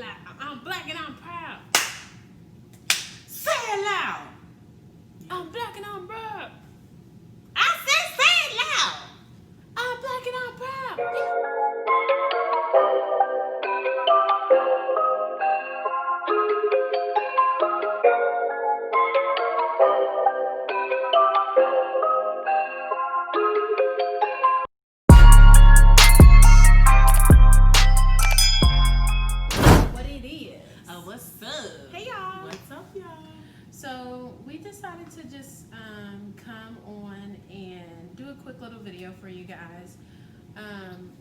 loud. I'm black and I'm proud. Say it loud. I'm black and I'm proud. I said say it loud. I'm black and I'm proud. So we decided to just come on and do a quick little video for you guys.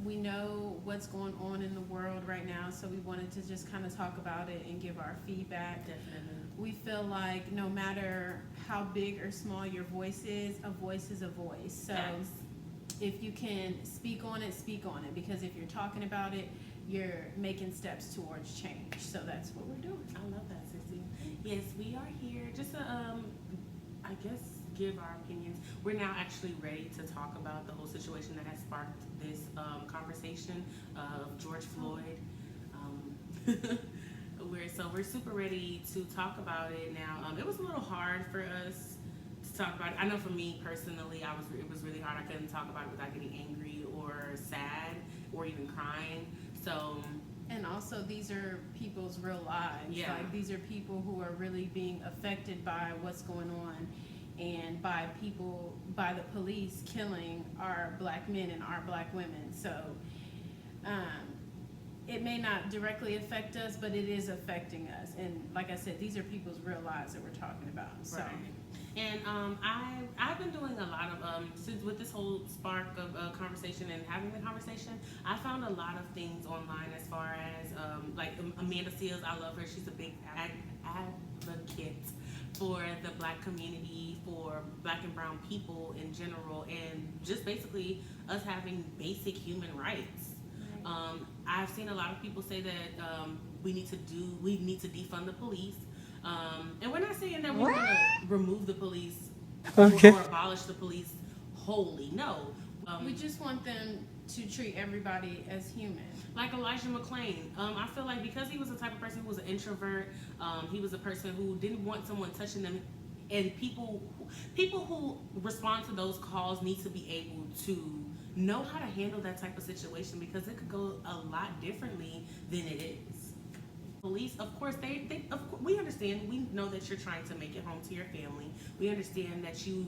We know what's going on in the world right now, so we wanted to just kind of talk about it and give our feedback. Definitely. We feel like no matter how big or small your voice is a voice. So Yes. if you can speak on it, because if you're talking about it, you're making steps towards change. So that's what we're doing. I love that, Sissy. Yes, we are here just to, I guess, give our opinions. We're now actually ready to talk about the whole situation that has sparked this conversation of George Floyd. We're super ready to talk about it now. It was a little hard for us to talk about it. I know for me personally, it was really hard. I couldn't talk about it without getting angry or sad or even crying. So. And also, these are people's real lives. Yeah. Like, these are people who are really being affected by what's going on, and by the police killing our black men and our black women. So, it may not directly affect us, but it is affecting us. And like I said, these are people's real lives that we're talking about. So. Right. And I've been doing a lot of since with this whole spark of conversation and having the conversation, I found a lot of things online as far as like Amanda Seals. I love her. She's a big advocate for the black community, for black and brown people in general, and just basically us having basic human rights. Right. I've seen a lot of people say that we need to defund the police. And we're not saying that we're going to remove the police or abolish the police wholly. No. We just want them to treat everybody as human. Like Elijah McClain. I feel like because he was the type of person who was an introvert, he was a person who didn't want someone touching them. And people who respond to those calls need to be able to know how to handle that type of situation, because it could go a lot differently than it is. Police, of course, we understand. We know that you're trying to make it home to your family. We understand that you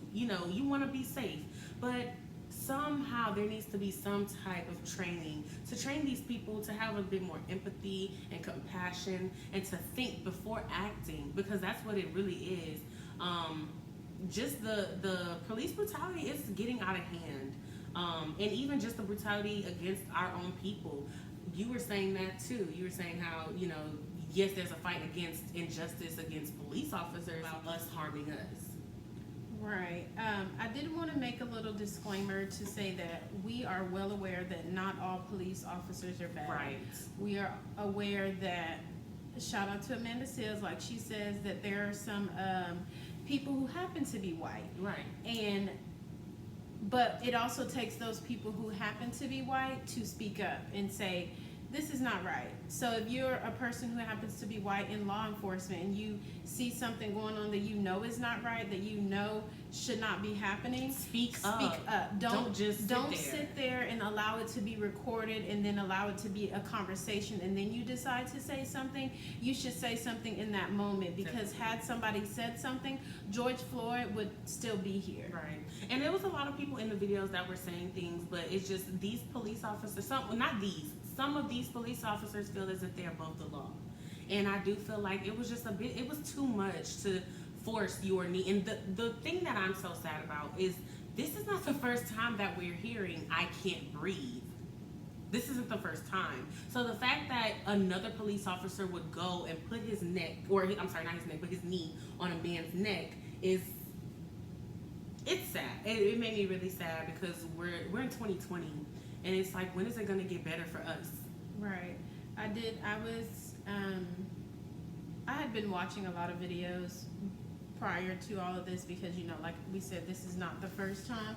want to be safe, but somehow there needs to be some type of training to train these people to have a bit more empathy and compassion and to think before acting, because that's what it really is. Just the police brutality is getting out of hand, and even just the brutality against our own people. You were saying that too. You were saying how, yes, there's a fight against injustice against police officers about us harming us. Right. I did want to make a little disclaimer to say that we are well aware that not all police officers are bad. Right. We are aware that, shout out to Amanda Seals, like she says, that there are some people who happen to be white. Right. But it also takes those people who happen to be white to speak up and say, this is not right. So if you're a person who happens to be white in law enforcement and you see something going on that you know is not right, that you know should not be happening, speak up. Don't don't sit there and allow it to be recorded and then allow it to be a conversation and then you decide to say something. You should say something in that moment, because had somebody said something, George Floyd would still be here. Right. And there was a lot of people in the videos that were saying things, but it's just these police officers, some of these police officers feel as if they're above the law. And I do feel like it was too much to force your knee. And the thing that I'm so sad about is this is not the first time that we're hearing I can't breathe. This isn't the first time. So the fact that another police officer would go and put his neck, but his knee on a man's neck it's sad. It made me really sad, because we're in 2020. And it's like, when is it going to get better for us? Right. I had been watching a lot of videos prior to all of this, because, like we said, this is not the first time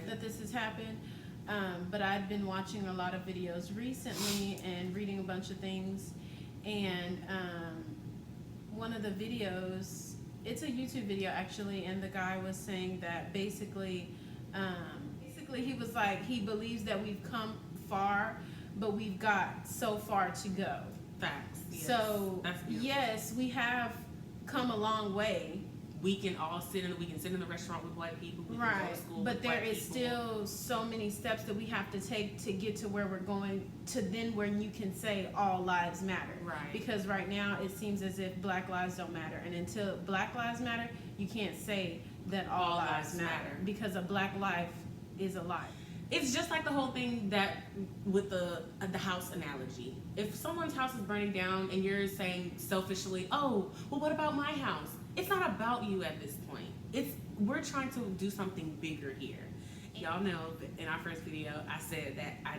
that this has happened. But I'd been watching a lot of videos recently and reading a bunch of things. and one of the videos, it's a YouTube video actually, and the guy was saying that basically he was like, he believes that we've come far, but we've got so far to go. Facts. Yes. So That's beautiful. yes, we have come a long way. We can sit in the restaurant with white people. We can go Right, to school but with there white is people. still so many steps that we have to take to get to where we're going to, then when you can say all lives matter. Right. Because right now it seems as if black lives don't matter, and until black lives matter, you can't say that all lives matter, because a black life is a life. It's just like the whole thing that with the house analogy. If someone's house is burning down and you're saying selfishly, "Oh, well, what about my house?" It's not about you at this point. We're trying to do something bigger here. Y'all know that in our first video, I said that I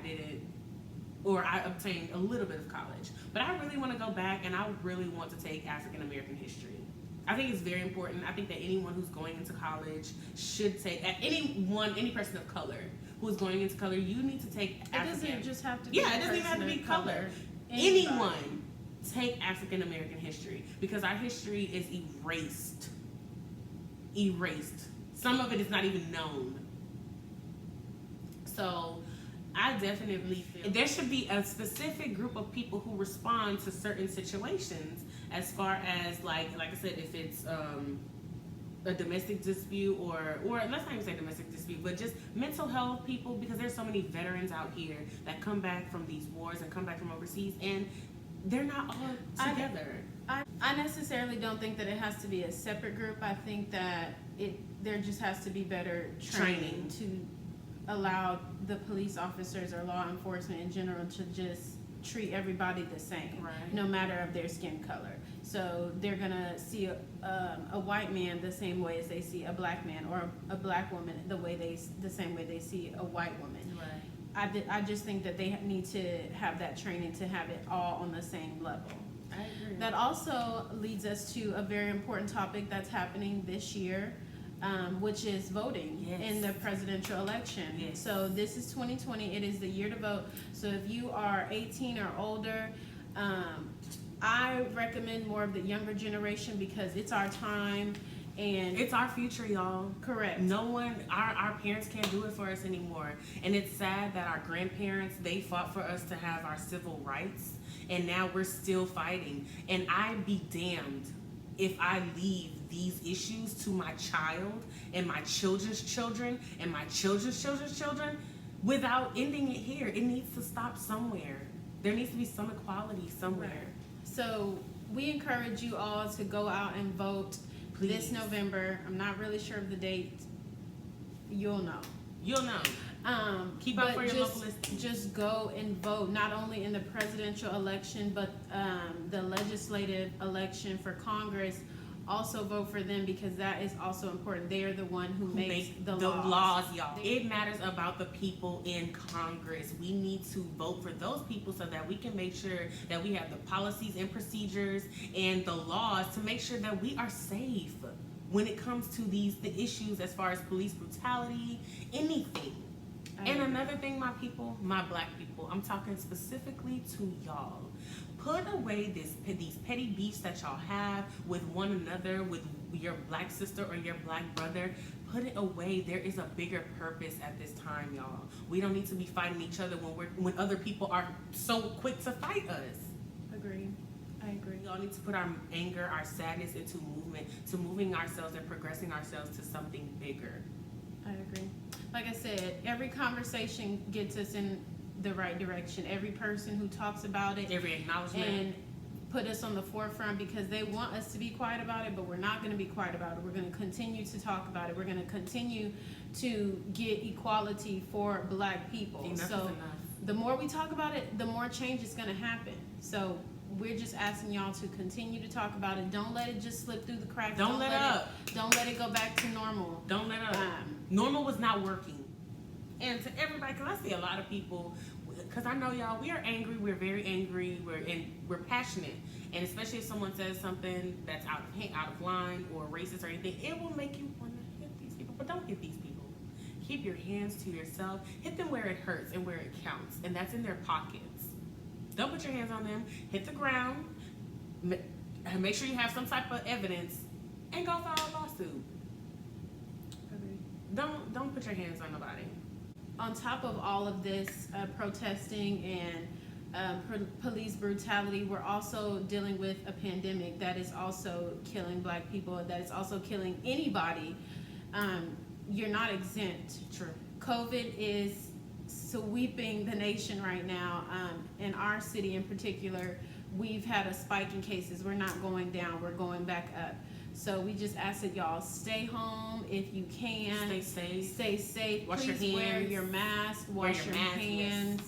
obtained a little bit of college, but I really want to go back and I really want to take African American history. I think it's very important. I think that anyone who's going into college should take, any person of color who's going into color, you need to take African. It doesn't just have to be it doesn't even have to be color. Anybody. Anyone take African American history, because our history is erased. Some of it is not even known. So I definitely feel there should be a specific group of people who respond to certain situations, as far as like I said, if it's a domestic dispute or let's not even say domestic dispute, but just mental health people, because there's so many veterans out here that come back from these wars and come back from overseas, and they're not all together. I necessarily don't think that it has to be a separate group. I think that there just has to be better training to allow the police officers or law enforcement in general to just treat everybody the same, Right. no matter of their skin color. So they're gonna see a white man the same way as they see a black man, or a black woman the same way they see a white woman. Right. I just think that they need to have that training to have it all on the same level. I agree. That also leads us to a very important topic that's happening this year, which is voting in the presidential election. Yes. So this is 2020. It is the year to vote. So if you are 18 or older, I recommend more of the younger generation, because it's our time and It's our future, y'all. correct. No one, our parents can't do it for us anymore. And it's sad that our grandparents, they fought for us to have our civil rights, and now we're still fighting. And I'd be damned if I leave these issues to my child and my children's children and my children's children's children without ending it here. It needs to stop somewhere. There needs to be some equality somewhere. Right. So we encourage you all to go out and vote. Please. This November. I'm not really sure of the date. You'll know. You'll know. Keep up for your local listings. Just go and vote, not only in the presidential election, but the legislative election for Congress. Also vote for them, because that is also important. They are the one who makes the laws. Y'all. It matters about the people in Congress. We need to vote for those people so that we can make sure that we have the policies and procedures and the laws to make sure that we are safe when it comes to the issues as far as police brutality, anything. And another thing, my people, my black people, I'm talking specifically to y'all. Put away these petty beefs that y'all have with one another, with your black sister or your black brother. Put it away. There is a bigger purpose at this time, y'all. We don't need to be fighting each other when other people are so quick to fight us. Agree. I agree. We all need to put our anger, our sadness into movement, to moving ourselves and progressing ourselves to something bigger. I agree. Like I said, every conversation gets us in the right direction. Every person who talks about it, Every acknowledgement. and put us on the forefront, because they want us to be quiet about it, but we're not going to be quiet about it. We're going to continue to talk about it. We're going to continue to get equality for black people. Enough is So enough. the more we talk about it, the more change is going to happen. So we're just asking y'all to continue to talk about it. Don't let it just slip through the cracks. Don't let up. Don't let it go back to normal. Don't let up. Normal was not working. And to everybody, because I see a lot of people, because I know y'all, we are angry, we're very angry, we're passionate. And especially if someone says something that's out of line or racist or anything, it will make you want to hit these people. But don't hit these people. Keep your hands to yourself. Hit them where it hurts and where it counts. And that's in their pockets. Don't put your hands on them. Hit the ground. Make sure you have some type of evidence, and go file a lawsuit. Don't put your hands on nobody. On top of all of this protesting and police brutality, we're also dealing with a pandemic that is also killing Black people, that is also killing anybody. You're not exempt. True. COVID is sweeping the nation right now. In our city in particular, we've had a spike in cases. We're not going down, we're going back up. So we just ask that y'all stay home if you can. Stay safe. Stay safe. Wash Please your hands. wear your mask. Wash your hands.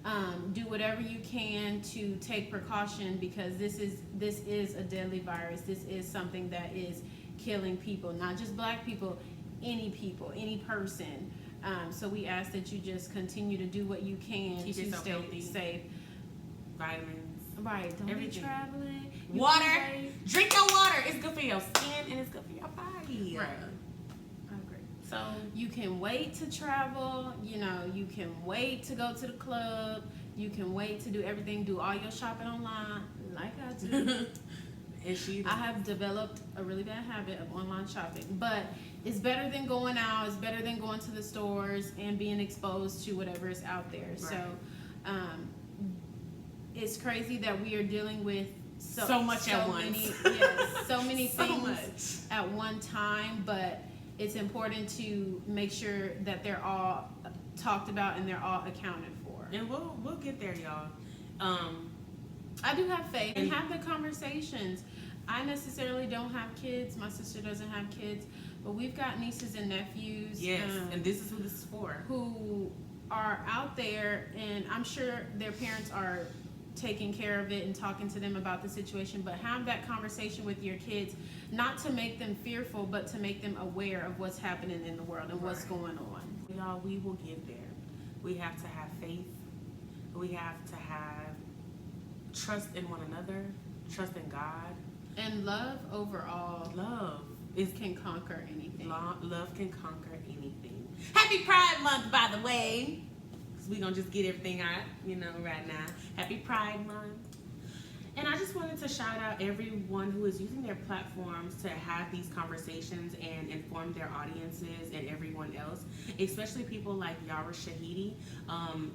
Yes. Do whatever you can to take precaution, because this is a deadly virus. This is something that is killing people, not just Black people, any person. So we ask that you just continue to do what you can Keep to yourself stay healthy. safe. Vitamins. Right. Don't Everything. be traveling. Water. Drink your water. It's good for your skin and it's good for your body. Right. I agree. So You can wait to travel, you can wait to go to the club, you can wait to do everything, do all your shopping online, like I do. and I have developed a really bad habit of online shopping, but it's better than going out, it's better than going to the stores and being exposed to whatever is out there. Right. So, it's crazy that we are dealing with so much at once. So many So things much. at one time, but it's important to make sure that they're all talked about and they're all accounted for. And we'll get there, y'all. I do have faith and have the conversations. I necessarily don't have kids. My sister doesn't have kids, but we've got nieces and nephews. Yes, and this is who this is for. Who are out there, and I'm sure their parents are taking care of it and talking to them about the situation, but have that conversation with your kids, not to make them fearful, but to make them aware of what's happening in the world and what's going on. Y'all, we will get there. We have to have faith. We have to have trust in one another, trust in God. And love overall. Love Can conquer anything. Love can conquer anything. Happy Pride Month, by the way. We're going to just get everything out, right now. Happy Pride Month. And I just wanted to shout out everyone who is using their platforms to have these conversations and inform their audiences and everyone else, especially people like Yara Shahidi.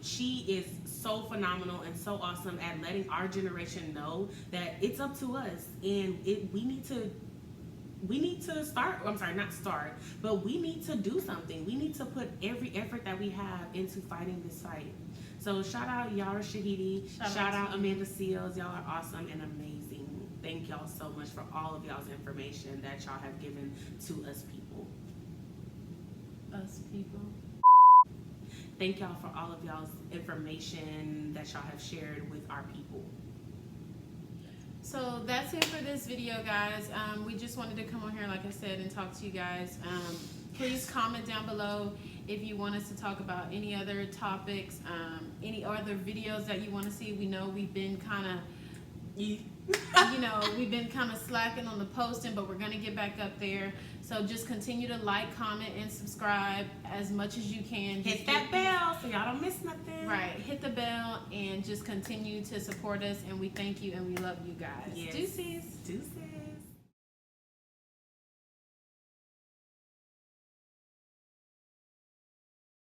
She is so phenomenal and so awesome at letting our generation know that it's up to us, and we need to start, but we need to do something. We need to put every effort that we have into fighting this fight. So shout out Yara Shahidi, shout out Amanda Seals. Y'all are awesome and amazing. Thank y'all so much for all of y'all's information that y'all have given to us people. Us people. Thank y'all for all of y'all's information that y'all have shared with our people. So that's it for this video, guys. We just wanted to come on here, like I said, and talk to you guys. Please comment down below if you want us to talk about any other topics, any other videos that you want to see. We know we've been kind of, we've been kind of slacking on the posting, but we're going to get back up there. So just continue to like, comment, and subscribe as much as you can. Hit that bell so y'all don't miss nothing. Right. Hit the bell and just continue to support us. And we thank you and we love you guys. Yes. Deuces. Deuces.